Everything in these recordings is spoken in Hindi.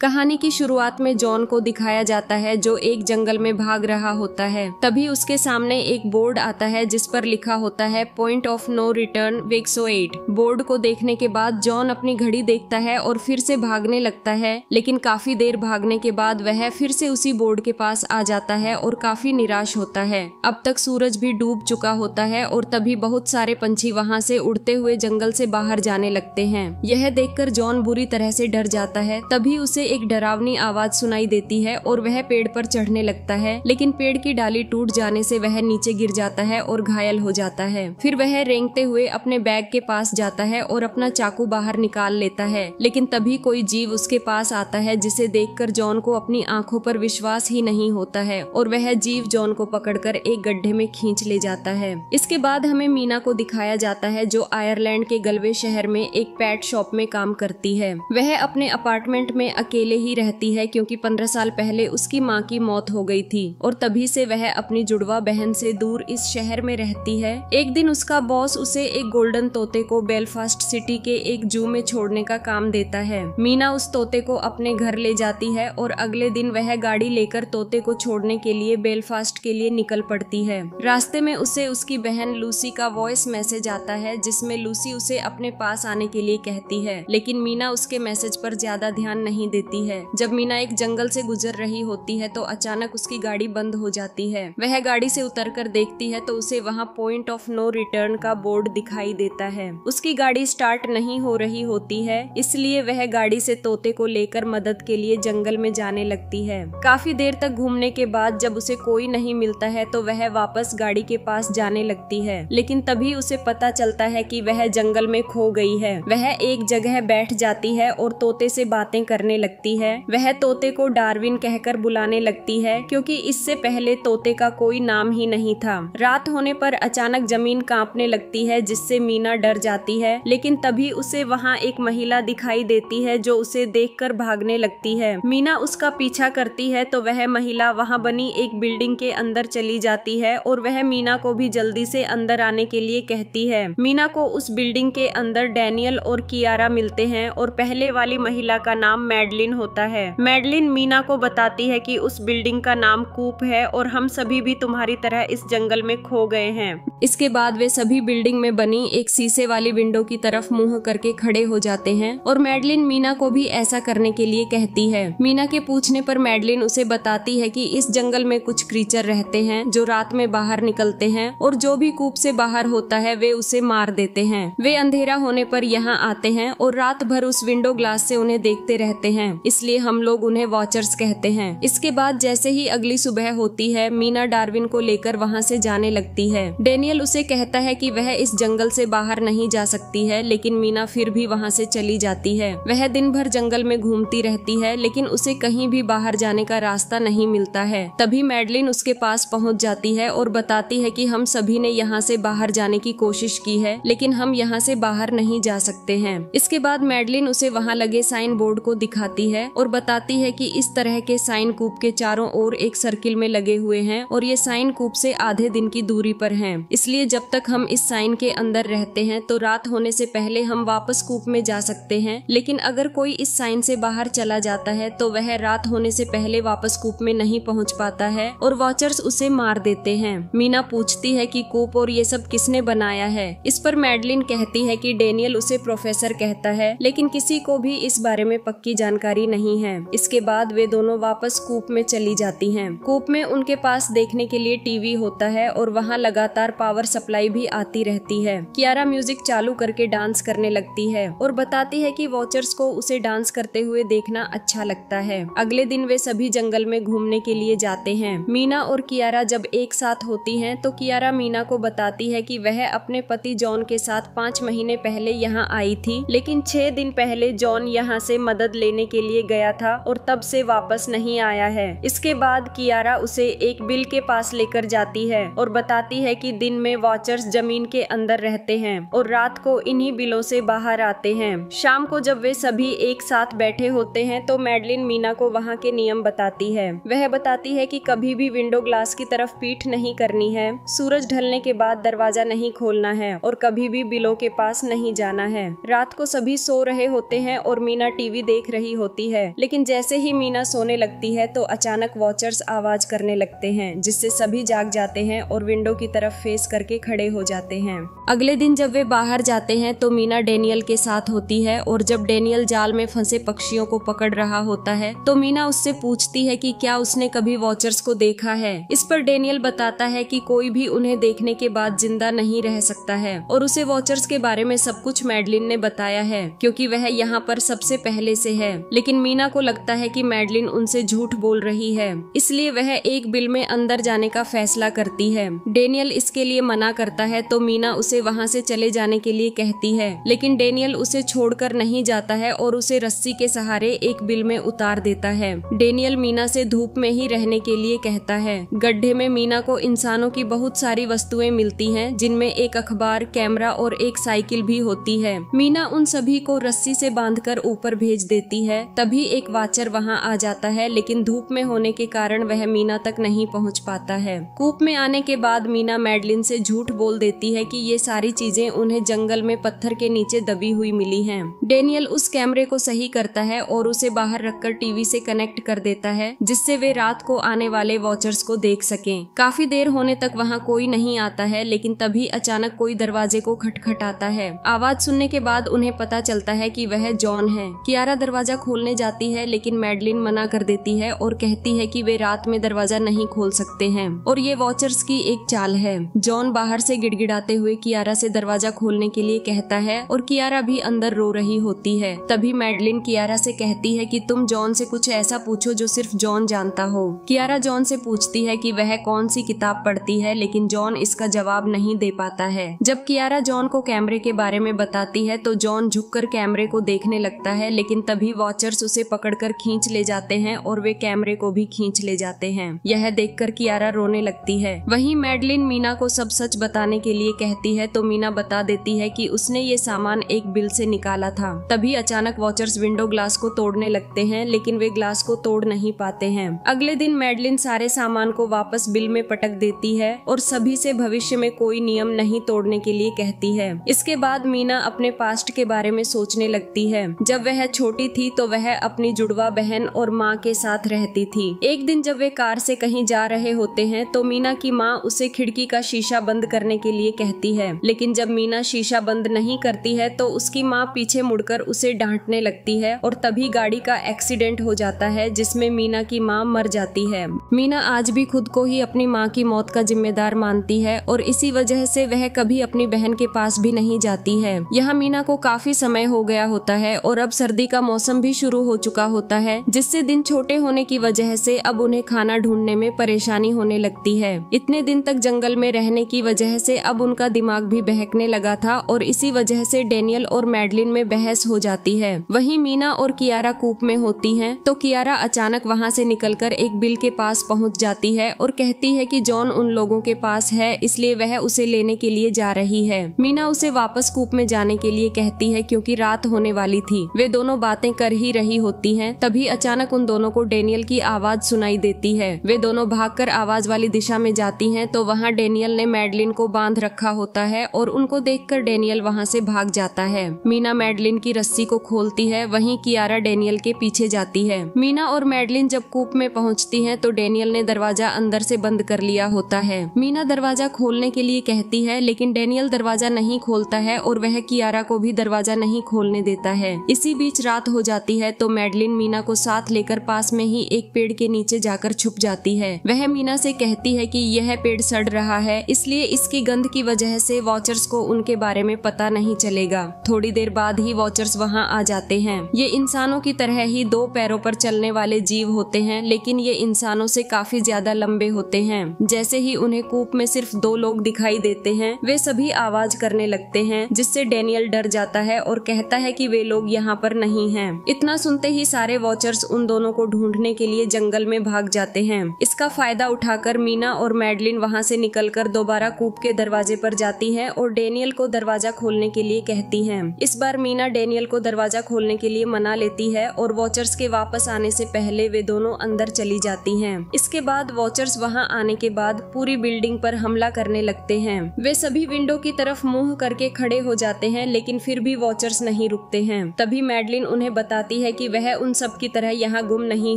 कहानी की शुरुआत में जॉन को दिखाया जाता है जो एक जंगल में भाग रहा होता है। तभी उसके सामने एक बोर्ड आता है जिस पर लिखा होता है पॉइंट ऑफ नो रिटर्न वेक्सो 8। बोर्ड को देखने के बाद जॉन अपनी घड़ी देखता है और फिर से भागने लगता है, लेकिन काफी देर भागने के बाद वह फिर से उसी बोर्ड के पास आ जाता है और काफी निराश होता है। अब तक सूरज भी डूब चुका होता है और तभी बहुत सारे पंछी वहाँ से उड़ते हुए जंगल से बाहर जाने लगते हैं। यह देखकर जॉन बुरी तरह से डर जाता है। तभी उसे एक डरावनी आवाज सुनाई देती है और वह पेड़ पर चढ़ने लगता है, लेकिन पेड़ की डाली टूट जाने से वह नीचे गिर जाता है और घायल हो जाता है। फिर वह रेंगते हुए अपने बैग के पास जाता है और अपना चाकू बाहर निकाल लेता है, लेकिन तभी कोई जीव उसके पास आता है जिसे देखकर जॉन को अपनी आंखों पर विश्वास ही नहीं होता है और वह जीव जॉन को पकड़कर एक गड्ढे में खींच ले जाता है। इसके बाद हमें मीना को दिखाया जाता है जो आयरलैंड के गलवे शहर में एक पेट शॉप में काम करती है। वह अपने अपार्टमेंट में अकेले ही रहती है क्योंकि 15 साल पहले उसकी माँ की मौत हो गई थी और तभी से वह अपनी जुड़वा बहन से दूर इस शहर में रहती है। एक दिन उसका बॉस उसे एक गोल्डन तोते को बेलफास्ट सिटी के एक जू में छोड़ने का काम देता है। मीना उस तोते को अपने घर ले जाती है और अगले दिन वह गाड़ी लेकर तोते को छोड़ने के लिए बेलफास्ट के लिए निकल पड़ती है। रास्ते में उसे उसकी बहन लूसी का वॉइस मैसेज आता है जिसमें लूसी उसे अपने पास आने के लिए कहती है, लेकिन मीना उसके मैसेज पर ज्यादा ध्यान नहीं देती है। जब मीना एक जंगल से गुजर रही होती है तो अचानक उसकी गाड़ी बंद हो जाती है। वह गाड़ी से उतरकर देखती है तो उसे वहां पॉइंट ऑफ नो रिटर्न का बोर्ड दिखाई देता है। उसकी गाड़ी स्टार्ट नहीं हो रही होती है, इसलिए वह गाड़ी से तोते को लेकर मदद के लिए जंगल में जाने लगती है। काफी देर तक घूमने के बाद जब उसे कोई नहीं मिलता है तो वह वापस गाड़ी के पास जाने लगती है, लेकिन तभी उसे पता चलता है कि वह जंगल में खो गई है। वह एक जगह बैठ जाती है और तोते से बातें करने लगती है। वह तोते को डार्विन कहकर बुलाने लगती है क्योंकि इससे पहले तोते का कोई नाम ही नहीं था। रात होने पर अचानक जमीन कांपने लगती है जिससे मीना डर जाती है, लेकिन तभी उसे वहां एक महिला दिखाई देती है जो उसे देखकर भागने लगती है। मीना उसका पीछा करती है तो वह महिला वहां बनी एक बिल्डिंग के अंदर चली जाती है और वह मीना को भी जल्दी से अंदर आने के लिए कहती है। मीना को उस बिल्डिंग के अंदर डैनियल और कियारा मिलते हैं और पहले वाली महिला का नाम मैडलिन होता है। मैडलिन मीना को बताती है कि उस बिल्डिंग का नाम कूप है और हम सभी भी तुम्हारी तरह इस जंगल में खो गए हैं। इसके बाद वे सभी बिल्डिंग में बनी एक शीशे वाली विंडो की तरफ मुंह करके खड़े हो जाते हैं और मैडलिन मीना को भी ऐसा करने के लिए कहती है। मीना के पूछने पर मैडलिन उसे बताती है कि इस जंगल में कुछ क्रीचर रहते हैं जो रात में बाहर निकलते हैं और जो भी कूप से बाहर होता है वे उसे मार देते हैं। वे अंधेरा होने पर यहाँ आते हैं और रात भर उस विंडो ग्लास से उन्हें देखते रहते हैं, इसलिए हम लोग उन्हें वॉचर्स कहते हैं। इसके बाद जैसे ही अगली सुबह होती है मीना डार्विन को लेकर वहाँ से जाने लगती है। डेनियल उसे कहता है कि वह इस जंगल से बाहर नहीं जा सकती है, लेकिन मीना फिर भी वहाँ से चली जाती है। वह दिन भर जंगल में घूमती रहती है लेकिन उसे कहीं भी बाहर जाने का रास्ता नहीं मिलता है। तभी मैडलिन उसके पास पहुँच जाती है और बताती है कि हम सभी ने यहाँ से बाहर जाने की कोशिश की है लेकिन हम यहाँ से बाहर नहीं जा सकते हैं। इसके बाद मैडलिन उसे वहाँ लगे साइन बोर्ड को दिखाती है और बताती है कि इस तरह के साइन कूप के चारों ओर एक सर्किल में लगे हुए हैं और ये साइन कूप से आधे दिन की दूरी पर हैं। इसलिए जब तक हम इस साइन के अंदर रहते हैं तो रात होने से पहले हम वापस कूप में जा सकते हैं, लेकिन अगर कोई इस साइन से बाहर चला जाता है तो वह रात होने से पहले वापस कूप में नहीं पहुंच पाता है और वॉचर्स उसे मार देते हैं। मीना पूछती है कि कूप और ये सब किसने बनाया है। इस पर मैडलिन कहती है कि डेनियल उसे प्रोफेसर कहता है, लेकिन किसी को भी इस बारे में पक्की जानकारी नहीं है। इसके बाद वे दोनों वापस कूप में चली जाती हैं। कूप में उनके पास देखने के लिए टीवी होता है और वहाँ लगातार पावर सप्लाई भी आती रहती है। कियारा म्यूजिक चालू करके डांस करने लगती है और बताती है कि वॉचर्स को उसे डांस करते हुए देखना अच्छा लगता है। अगले दिन वे सभी जंगल में घूमने के लिए जाते हैं। मीना और कियारा जब एक साथ होती हैं तो कियारा मीना को बताती है कि वह अपने पति जॉन के साथ 5 महीने पहले यहाँ आई थी, लेकिन 6 दिन पहले जॉन यहाँ से मदद लेने के लिए गया था और तब से वापस नहीं आया है। इसके बाद कियारा उसे एक बिल के पास लेकर जाती है और बताती है कि दिन में वॉचर्स जमीन के अंदर रहते हैं और रात को इन्हीं बिलों से बाहर आते हैं। शाम को जब वे सभी एक साथ बैठे होते हैं तो मैडलिन मीना को वहाँ के नियम बताती है। वह बताती है कि कभी भी विंडो ग्लास की तरफ पीठ नहीं करनी है, सूरज ढलने के बाद दरवाजा नहीं खोलना है और कभी भी बिलों के पास नहीं जाना है। रात को सभी सो रहे होते हैं और मीना टीवी देख रही होती होती है, लेकिन जैसे ही मीना सोने लगती है तो अचानक वॉचर्स आवाज करने लगते हैं, जिससे सभी जाग जाते हैं और विंडो की तरफ फेस करके खड़े हो जाते हैं। अगले दिन जब वे बाहर जाते हैं तो मीना डेनियल के साथ होती है, और जब डेनियल जाल में फंसे पक्षियों को पकड़ रहा होता है तो मीना उससे पूछती है कि क्या उसने कभी वॉचर्स को देखा है। इस पर डेनियल बताता है कि कोई भी उन्हें देखने के बाद जिंदा नहीं रह सकता है, और उसे वॉचर्स के बारे में सब कुछ मैडलिन ने बताया है, क्योंकि वह यहाँ पर सबसे पहले से है। लेकिन मीना को लगता है कि मैडलिन उनसे झूठ बोल रही है, इसलिए वह एक बिल में अंदर जाने का फैसला करती है। डेनियल इसके लिए मना करता है तो मीना उसे वहाँ से चले जाने के लिए कहती है, लेकिन डेनियल उसे छोड़कर नहीं जाता है और उसे रस्सी के सहारे एक बिल में उतार देता है। डेनियल मीना से धूप में ही रहने के लिए कहता है। गड्ढे में मीना को इंसानों की बहुत सारी वस्तुएं मिलती हैं, जिनमें एक अखबार, कैमरा और एक साइकिल भी होती है। मीना उन सभी को रस्सी से बांधकर ऊपर भेज देती है। तभी एक वाचर वहां आ जाता है, लेकिन धूप में होने के कारण वह मीना तक नहीं पहुंच पाता है। कूप में आने के बाद मीना मैडलिन से झूठ बोल देती है कि ये सारी चीजें उन्हें जंगल में पत्थर के नीचे दबी हुई मिली हैं। डेनियल उस कैमरे को सही करता है और उसे बाहर रखकर टीवी से कनेक्ट कर देता है, जिससे वे रात को आने वाले वॉचर्स को देख सकें। काफी देर होने तक वहां कोई नहीं आता है, लेकिन तभी अचानक कोई दरवाजे को खटखटाता है। आवाज सुनने के बाद उन्हें पता चलता है कि वह जॉन है। कियारा दरवाजा खोलने जाती है, लेकिन मैडलिन मना कर देती है और कहती है कि वे रात में दरवाजा नहीं खोल सकते हैं और ये वॉचर्स की एक चाल है। जॉन बाहर से गिड़गिड़ाते हुए कियारा से दरवाजा खोलने के लिए कहता है और कियारा भी अंदर रो रही होती है। तभी मैडलिन कियारा से कहती है कि तुम जॉन से कुछ ऐसा पूछो जो सिर्फ जॉन जानता हो। कियारा जॉन से पूछती है कि वह कौन सी किताब पढ़ती है, लेकिन जॉन इसका जवाब नहीं दे पाता है। जब कियारा जॉन को कैमरे के बारे में बताती है तो जॉन झुककर कैमरे को देखने लगता है, लेकिन तभी वॉचर्स उसे पकड़कर खींच ले जाते हैं और वे कैमरे को भी खींच ले जाते हैं। यह देखकर कियारा रोने लगती है। वहीं मैडलिन मीना को सब सच बताने के लिए कहती है तो मीना बता देती है कि उसने ये सामान एक बिल से निकाला था। तभी अचानक वॉचर्स विंडो ग्लास को तोड़ने लगते हैं, लेकिन वे ग्लास को तोड़ नहीं पाते हैं। अगले दिन मैडलिन सारे सामान को वापस बिल में पटक देती है और सभी से भविष्य में कोई नियम नहीं तोड़ने के लिए कहती है। इसके बाद मीना अपने पास्ट के बारे में सोचने लगती है। जब वह छोटी थी तो वह अपनी जुड़वा बहन और माँ के साथ रहती थी। एक दिन जब वे कार से कहीं जा रहे होते हैं तो मीना की माँ उसे खिड़की का शीशा बंद करने के लिए कहती है, लेकिन जब मीना शीशा बंद नहीं करती है तो उसकी माँ पीछे मुड़कर उसे डांटने लगती है और तभी गाड़ी का एक्सीडेंट हो जाता है, जिसमें मीना की माँ मर जाती है। मीना आज भी खुद को ही अपनी माँ की मौत का जिम्मेदार मानती है और इसी वजह से वह कभी अपनी बहन के पास भी नहीं जाती है। यहाँ मीना को काफी समय हो गया होता है और अब सर्दी का मौसम भी शुरू हो चुका होता है, जिससे दिन छोटे होने की वजह से अब उन्हें खाना ढूंढने में परेशानी होने लगती है। इतने दिन तक जंगल में रहने की वजह से अब उनका दिमाग भी बहकने लगा था और इसी वजह से डेनियल और मैडलिन में बहस हो जाती है। वहीं मीना और कियारा कूप में होती हैं तो कियारा अचानक वहां से निकलकर एक बिल के पास पहुंच जाती है और कहती है कि जॉन उन लोगों के पास है, इसलिए वह उसे लेने के लिए जा रही है। मीना उसे वापस कूप में जाने के लिए कहती है क्योंकि रात होने वाली थी। वे दोनों बातें कर ही रही होती हैं, तभी अचानक उन दोनों को डेनियल की आवाज सुनाई देती है। वे दोनों भागकर आवाज वाली दिशा में जाती हैं तो वहाँ डेनियल ने मैडलिन को बांध रखा होता है और उनको देखकर डेनियल वहाँ से भाग जाता है। मीना मैडलिन की रस्सी को खोलती है, वहीं कियारा डेनियल के पीछे जाती है। मीना और मैडलिन जब कूप में पहुँचती हैं तो डेनियल ने दरवाजा अंदर से बंद कर लिया होता है। मीना दरवाजा खोलने के लिए कहती है, लेकिन डेनियल दरवाजा नहीं खोलता है और वह कियारा को भी दरवाजा नहीं खोलने देता है। इसी बीच रात हो जाती है तो मैडलिन मीना को साथ लेकर पास में ही एक पेड़ के नीचे जाकर छुप जाती है। वह मीना से कहती है कि यह पेड़ सड़ रहा है, इसलिए इसकी गंध की वजह से वॉचर्स को उनके बारे में पता नहीं चलेगा। थोड़ी देर बाद ही वॉचर्स वहां आ जाते हैं। ये इंसानों की तरह ही दो पैरों पर चलने वाले जीव होते हैं, लेकिन ये इंसानों से काफी ज्यादा लंबे होते हैं। जैसे ही उन्हें कूप में सिर्फ दो लोग दिखाई देते हैं, वे सभी आवाज करने लगते हैं, जिससे डेनियल डर जाता है और कहता है कि वे लोग यहाँ पर नहीं हैं। इतना सुनते ही सारे वॉचर्स उन दोनों को ढूंढने के लिए जंगल में भाग जाते हैं। इसका फायदा उठाकर मीना और मैडलिन वहाँ से निकलकर दोबारा कूप के दरवाजे पर जाती हैं और डेनियल को दरवाजा खोलने के लिए कहती हैं। इस बार मीना डेनियल को दरवाजा खोलने के लिए मना लेती है और वॉचर्स के वापस आने से पहले वे दोनों अंदर चली जाती हैं। इसके बाद वॉचर्स वहां आने के बाद पूरी बिल्डिंग पर हमला करने लगते हैं। वे सभी विंडो की तरफ मुंह करके खड़े हो जाते हैं, लेकिन फिर भी वॉचर्स नहीं रुकते हैं। तभी मैडलिन उन्हें बताती बताती है कि वह उन सब की तरह यहाँ गुम नहीं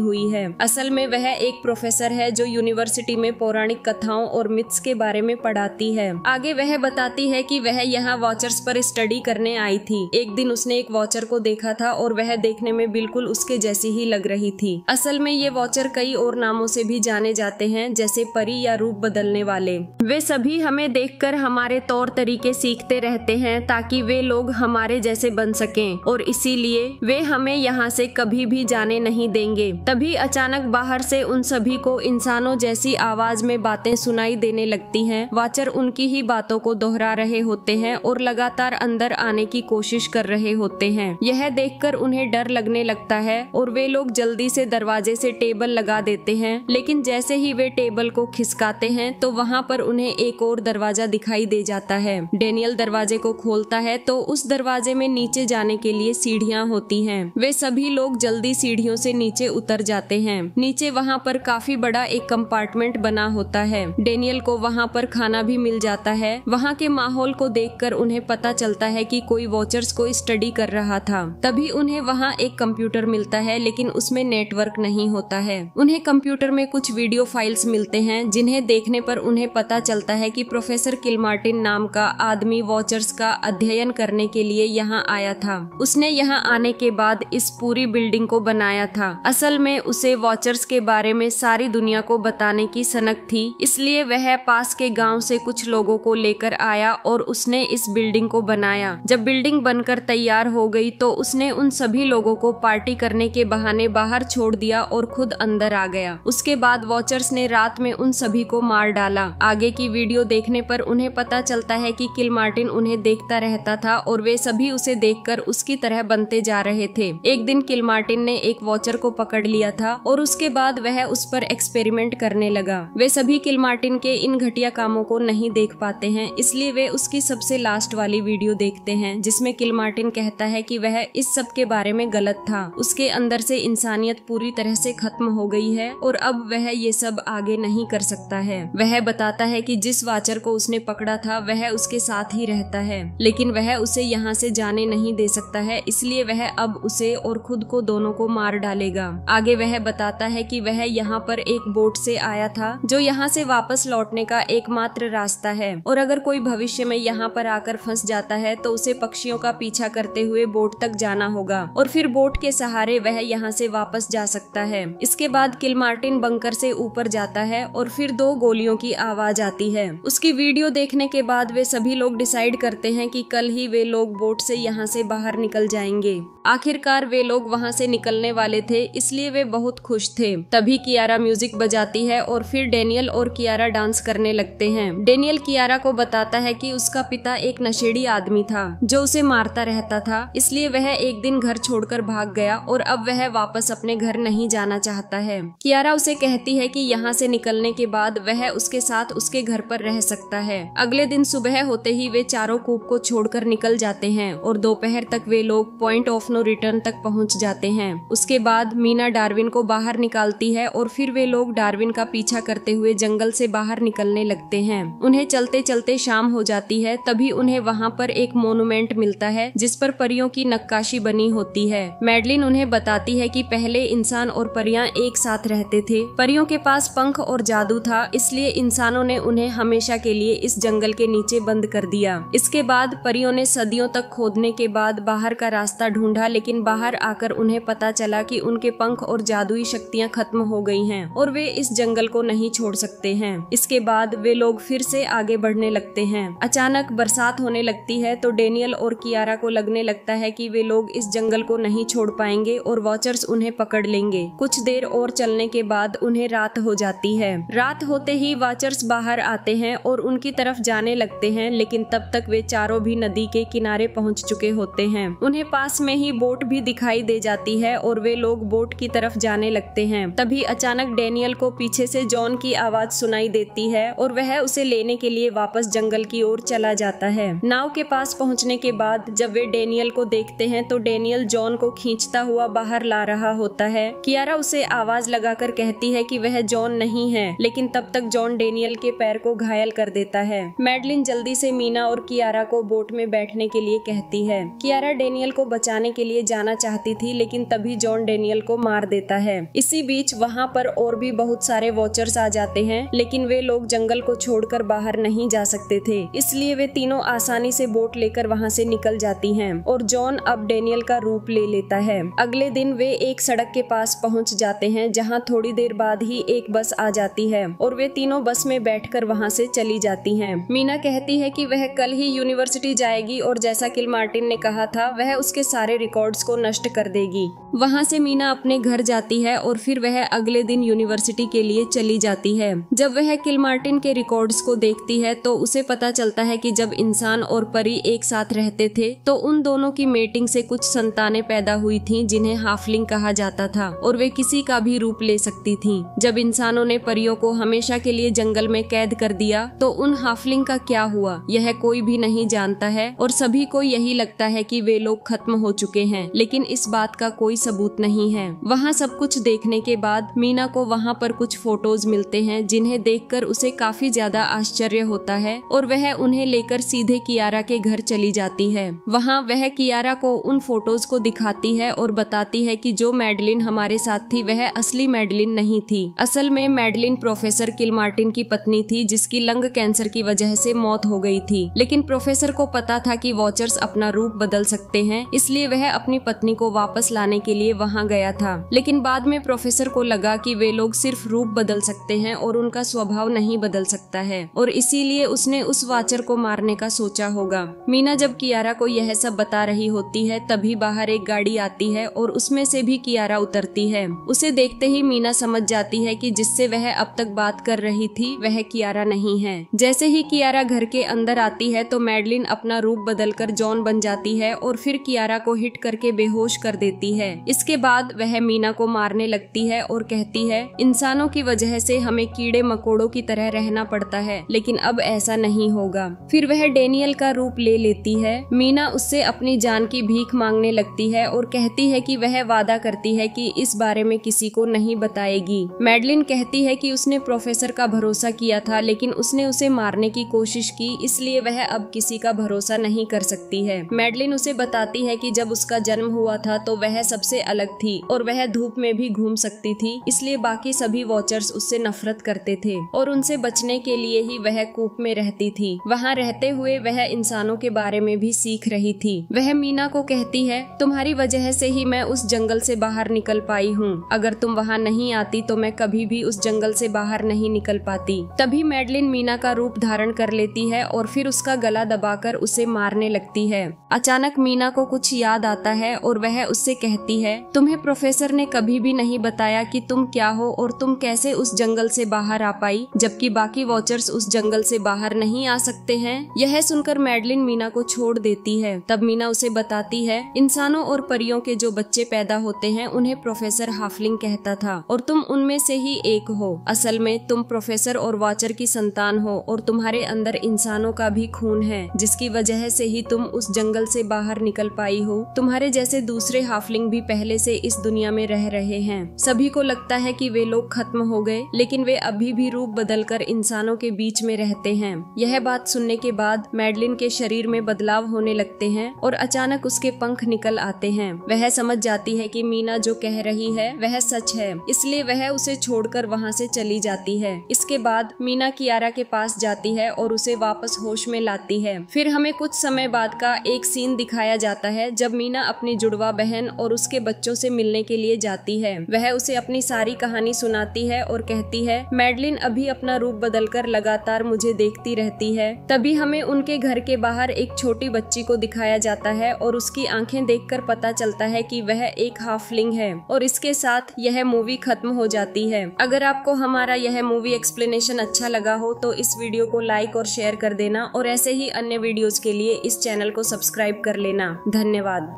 हुई है। असल में वह एक प्रोफेसर है जो यूनिवर्सिटी में पौराणिक कथाओं और मिथ्स के बारे में पढ़ाती है। आगे वह बताती है कि वह यहाँ वॉचर्स पर स्टडी करने आई थी। एक दिन उसने एक वॉचर को देखा था और वह देखने में बिल्कुल उसके जैसी ही लग रही थी। असल में ये वॉचर कई और नामों से भी जाने जाते हैं, जैसे परी या रूप बदलने वाले। वे सभी हमें देखकर हमारे तौर तरीके सीखते रहते हैं ताकि वे लोग हमारे जैसे बन सकें, और इसीलिए वे हमें यहाँ से कभी भी जाने नहीं देंगे। तभी अचानक बाहर से उन सभी को इंसानों जैसी आवाज में बातें सुनाई देने लगती हैं। वॉचर उनकी ही बातों को दोहरा रहे होते हैं और लगातार अंदर आने की कोशिश कर रहे होते हैं। यह देखकर उन्हें डर लगने लगता है और वे लोग जल्दी से दरवाजे से टेबल लगा देते हैं, लेकिन जैसे ही वे टेबल को खिसकाते हैं तो वहाँ पर उन्हें एक और दरवाजा दिखाई दे जाता है। डेनियल दरवाजे को खोलता है तो उस दरवाजे में नीचे जाने के लिए सीढ़ियाँ होती हैं। वे सभी लोग जल्दी सीढ़ियों से नीचे उतर जाते हैं। नीचे वहाँ पर काफी बड़ा एक कंपार्टमेंट बना होता है। डेनियल को वहाँ पर खाना भी मिल जाता है। वहाँ के माहौल को देखकर उन्हें पता चलता है कि कोई वॉचर्स को स्टडी कर रहा था। तभी उन्हें वहाँ एक कंप्यूटर मिलता है, लेकिन उसमें नेटवर्क नहीं होता है। उन्हें कंप्यूटर में कुछ वीडियो फाइल्स मिलते हैं, जिन्हें देखने पर उन्हें पता चलता है कि प्रोफेसर किलमार्टिन नाम का आदमी वॉचर्स का अध्ययन करने के लिए यहाँ आया था। उसने यहाँ आने के बाद इस पूरी बिल्डिंग को बनाया था। असल में उसे वॉचर्स के बारे में सारी दुनिया को बताने की सनक थी, इसलिए वह पास के गांव से कुछ लोगों को लेकर आया और उसने इस बिल्डिंग को बनाया। जब बिल्डिंग बनकर तैयार हो गई तो उसने उन सभी लोगों को पार्टी करने के बहाने बाहर छोड़ दिया और खुद अंदर आ गया। उसके बाद वॉचर्स ने रात में उन सभी को मार डाला। आगे की वीडियो देखने पर उन्हें पता चलता है कि किलमार्टिन उन्हें देखता रहता था और वे सभी उसे देखकर उसकी तरह बनते जा रहे थे। एक दिन किलमार्टिन ने एक वॉचर को पकड़ लिया था और उसके बाद वह उस पर एक्सपेरिमेंट करने लगा। वे सभी किलमार्टिन के इन घटिया कामों को नहीं देख पाते हैं, इसलिए वे उसकी सबसे लास्ट वाली वीडियो देखते हैं जिसमें किलमार्टिन कहता है कि वह इस सब के बारे में गलत था। उसके अंदर से इंसानियत पूरी तरह से खत्म हो गई है और अब वह ये सब आगे नहीं कर सकता है। वह बताता है कि जिस वॉचर को उसने पकड़ा था वह उसके साथ ही रहता है, लेकिन वह उसे यहाँ से जाने नहीं दे सकता है, इसलिए वह अब उसे और खुद को दोनों को मार डालेगा। आगे वह बताता है कि वह यहाँ पर एक बोट से आया था जो यहाँ से वापस लौटने का एकमात्र रास्ता है, और अगर कोई भविष्य में यहाँ पर आकर फंस जाता है तो उसे पक्षियों का पीछा करते हुए बोट तक जाना होगा और फिर बोट के सहारे वह यहाँ से वापस जा सकता है। इसके बाद किलमार्टिन बंकर से ऊपर जाता है और फिर 2 गोलियों की आवाज आती है। उसकी वीडियो देखने के बाद वे सभी लोग डिसाइड करते हैं कि कल ही वे लोग बोट से यहाँ से बाहर निकल जाएंगे। आखिरकार वे लोग वहाँ से निकलने वाले थे, इसलिए वे बहुत खुश थे। तभी कियारा म्यूजिक बजाती है और फिर डेनियल और कियारा डांस करने लगते हैं। डेनियल कियारा को बताता है कि उसका पिता एक नशेड़ी आदमी था जो उसे मारता रहता था, इसलिए वह एक दिन घर छोड़कर भाग गया और अब वह वापस अपने घर नहीं जाना चाहता है। कियारा उसे कहती है कि यहाँ से निकलने के बाद वह उसके साथ उसके घर पर रह सकता है। अगले दिन सुबह होते ही वे चारों कूप को छोड़कर निकल जाते हैं और दोपहर तक वे लोग पॉइंट ऑफ नो रिटर्न तक पहुँच जाते हैं। उसके बाद मीना डार्विन को बाहर निकालती है और फिर वे लोग डार्विन का पीछा करते हुए जंगल से बाहर निकलने लगते हैं। उन्हें चलते चलते शाम हो जाती है। तभी उन्हें वहाँ पर एक मोन्यूमेंट मिलता है जिस पर परियों की नक्काशी बनी होती है। मैडलिन उन्हें बताती है कि पहले इंसान और परियां एक साथ रहते थे। परियों के पास पंख और जादू था, इसलिए इंसानों ने उन्हें हमेशा के लिए इस जंगल के नीचे बंद कर दिया। इसके बाद परियों ने सदियों तक खोदने के बाद बाहर का रास्ता ढूंढा, लेकिन बाहर आकर उन्हें पता चला कि उनके पंख और जादुई शक्तियां खत्म हो गई हैं और वे इस जंगल को नहीं छोड़ सकते हैं। इसके बाद वे लोग फिर से आगे बढ़ने लगते हैं। अचानक बरसात होने लगती है तो डेनियल और कियारा को लगने लगता है कि वे लोग इस जंगल को नहीं छोड़ पाएंगे और वॉचर्स उन्हें पकड़ लेंगे। कुछ देर और चलने के बाद उन्हें रात हो जाती है। रात होते ही वॉचर्स बाहर आते हैं और उनकी तरफ जाने लगते हैं, लेकिन तब तक वे चारों भी नदी के किनारे पहुंच चुके होते हैं। उन्हें पास में ही बोट भी दिखाई दे जाती है और वे लोग बोट की तरफ जाने लगते हैं। तभी अचानक डेनियल को पीछे से जॉन की आवाज सुनाई देती है और वह उसे लेने के लिए वापस जंगल की ओर चला जाता है। नाव के पास पहुंचने के बाद जब वे डेनियल को देखते हैं तो डेनियल जॉन को खींचता हुआ बाहर ला रहा होता है। कियारा उसे आवाज लगाकर कहती है कि वह जॉन नहीं है, लेकिन तब तक जॉन डेनियल के पैर को घायल कर देता है। मैडलिन जल्दी से मीना और कियारा को बोट में बैठने के लिए कहती है। कियारा डेनियल को बचाने के लिए जाना चाहती थी, लेकिन तभी जॉन डेनियल को मार देता है। इसी बीच वहाँ पर और भी बहुत सारे वॉचर्स आ जाते हैं, लेकिन वे लोग जंगल को छोड़कर बाहर नहीं जा सकते थे, इसलिए वे तीनों आसानी से बोट लेकर वहाँ से निकल जाती हैं और जॉन अब डेनियल का रूप ले लेता है। अगले दिन वे एक सड़क के पास पहुँच जाते हैं, जहाँ थोड़ी देर बाद ही एक बस आ जाती है और वे तीनों बस में बैठकर वहाँ से चली जाती हैं। मीना कहती है कि वह कल ही यूनिवर्सिटी जाएगी और जैसा किलमार्टिन ने कहा था वह उसके सारे रिकॉर्ड्स को नष्ट कर देगी। वहाँ से मीना अपने घर जाती है और फिर वह अगले दिन यूनिवर्सिटी के लिए चली जाती है। जब वह किलमार्टिन के रिकॉर्ड्स को देखती है तो उसे पता चलता है कि जब इंसान और परी एक साथ रहते थे तो उन दोनों की मेटिंग से कुछ संतानें पैदा हुई थीं, जिन्हें हाफलिंग कहा जाता था और वे किसी का भी रूप ले सकती थीं। जब इंसानों ने परियों को हमेशा के लिए जंगल में कैद कर दिया तो उन हाफलिंग का क्या हुआ, यह कोई भी नहीं जानता है और सभी को यही लगता है कि वे लोग खत्म हो चुके हैं, लेकिन इस बात का कोई सबूत नहीं है। वहाँ सब कुछ देखने के बाद मीना को वहाँ पर कुछ फोटोज मिलते हैं, जिन्हें देखकर उसे काफी ज्यादा आश्चर्य होता है और वह उन्हें लेकर सीधे कियारा के घर चली जाती है। वहाँ वह कियारा को उन फोटोज को दिखाती है और बताती है कि जो मैडलिन हमारे साथ थी वह असली मैडलिन नहीं थी। असल में मैडलिन प्रोफेसर किलमार्टिन की पत्नी थी, जिसकी लंग कैंसर की वजह से मौत हो गई थी, लेकिन प्रोफेसर को पता था कि वॉचर्स अपना रूप बदल सकते हैं, इसलिए वह अपनी पत्नी को वापस लाने के लिए वहाँ गया था। लेकिन बाद में प्रोफेसर को लगा कि वे लोग सिर्फ रूप बदल सकते हैं और उनका स्वभाव नहीं बदल सकता है, और इसीलिए उसने उस वाचर को मारने का सोचा होगा। मीना जब कियारा को यह सब बता रही होती है तभी बाहर एक गाड़ी आती है और उसमें से भी कियारा उतरती है। उसे देखते ही मीना समझ जाती है कि जिससे वह अब तक बात कर रही थी वह कियारा नहीं है। जैसे ही कियारा घर के अंदर आती है तो मैडलिन अपना रूप बदलकर जॉन बन जाती है और फिर कियारा को हिट करके बेहोश कर देती है। इसके बाद वह मीना को मारने लगती है और कहती है, इंसानों की वजह से हमें कीड़े मकोड़ों की तरह रहना पड़ता है, लेकिन अब ऐसा नहीं होगा। फिर वह डेनियल का रूप ले लेती है। मीना उससे अपनी जान की भीख मांगने लगती है और कहती है कि वह वादा करती है कि इस बारे में किसी को नहीं बताएगी। मैडलिन कहती है कि उसने प्रोफेसर का भरोसा किया था, लेकिन उसने उसे मारने की कोशिश की, इसलिए वह अब किसी का भरोसा नहीं कर सकती है। मैडलिन उसे बताती है कि जब उसका जन्म हुआ था तो वह सबसे अलग थी और वह धूप में भी घूम सकती थी, इसलिए बाकी सभी वॉचर्स उससे नफरत करते थे और उनसे बचने के लिए ही वह कूप में रहती थी। वहाँ रहते हुए वह इंसानों के बारे में भी सीख रही थी। वह मीना को कहती है, तुम्हारी वजह से ही मैं उस जंगल से बाहर निकल पाई हूँ, अगर तुम वहाँ नहीं आती तो मैं कभी भी उस जंगल से बाहर नहीं निकल पाती। तभी मैडलिन मीना का रूप धारण कर लेती है और फिर उसका गला दबाकर उसे मारने लगती है। अचानक मीना को कुछ याद आता है और वह उससे कहती है, तुम्हें प्रोफेसर ने कभी भी नहीं बताया कि तुम क्या हो और तुम कैसे उस जंगल से बाहर आ पाई, जबकि बाकी वॉचर्स उस जंगल से बाहर नहीं आ सकते हैं। यह सुनकर मैडलिन मीना को छोड़ देती है। तब मीना उसे बताती है, इंसानों और परियों के जो बच्चे पैदा होते हैं उन्हें प्रोफेसर हाफलिंग कहता था और तुम उनमें से ही एक हो। असल में तुम प्रोफेसर और वॉचर की संतान हो और तुम्हारे अंदर इंसानों का भी खून है, जिसकी वजह से ही तुम उस जंगल से बाहर निकल पाई हो। तुम्हारे जैसे दूसरे हाफलिंग भी पहले से इस दुनिया में रह रहे हैं। सभी को लगता है कि वे लोग खत्म हो गए, लेकिन वे अभी भी रूप बदलकर इंसानों के बीच में रहते हैं। यह बात सुनने के बाद मैडलिन के शरीर में बदलाव होने लगते हैं और अचानक उसके पंख निकल आते हैं। वह समझ जाती है कि मीना जो कह रही है वह सच है, इसलिए वह उसे छोड़कर वहाँ से चली जाती है। इसके बाद मीना कियारा के पास जाती है और उसे वापस होश में लाती है। फिर हमें कुछ समय बाद का एक सीन दिखाया जाता है जब मीना अपनी जुड़वा बहन और उसके बच्चों से मिलने के लिए जाती है। वह उसे अपनी सारी कहानी सुनाती है और कहती है, मैडलिन अभी अपना रूप बदलकर लगातार मुझे देखती रहती है। तभी हमें उनके घर के बाहर एक छोटी बच्ची को दिखाया जाता है और उसकी आंखें देखकर पता चलता है कि वह एक हाफलिंग है और इसके साथ यह मूवी खत्म हो जाती है। अगर आपको हमारा यह मूवी एक्सप्लेनेशन अच्छा लगा हो तो इस वीडियो को लाइक और शेयर कर देना और ऐसे ही अन्य वीडियोस के लिए इस चैनल को सब्सक्राइब कर लेना। धन्यवाद।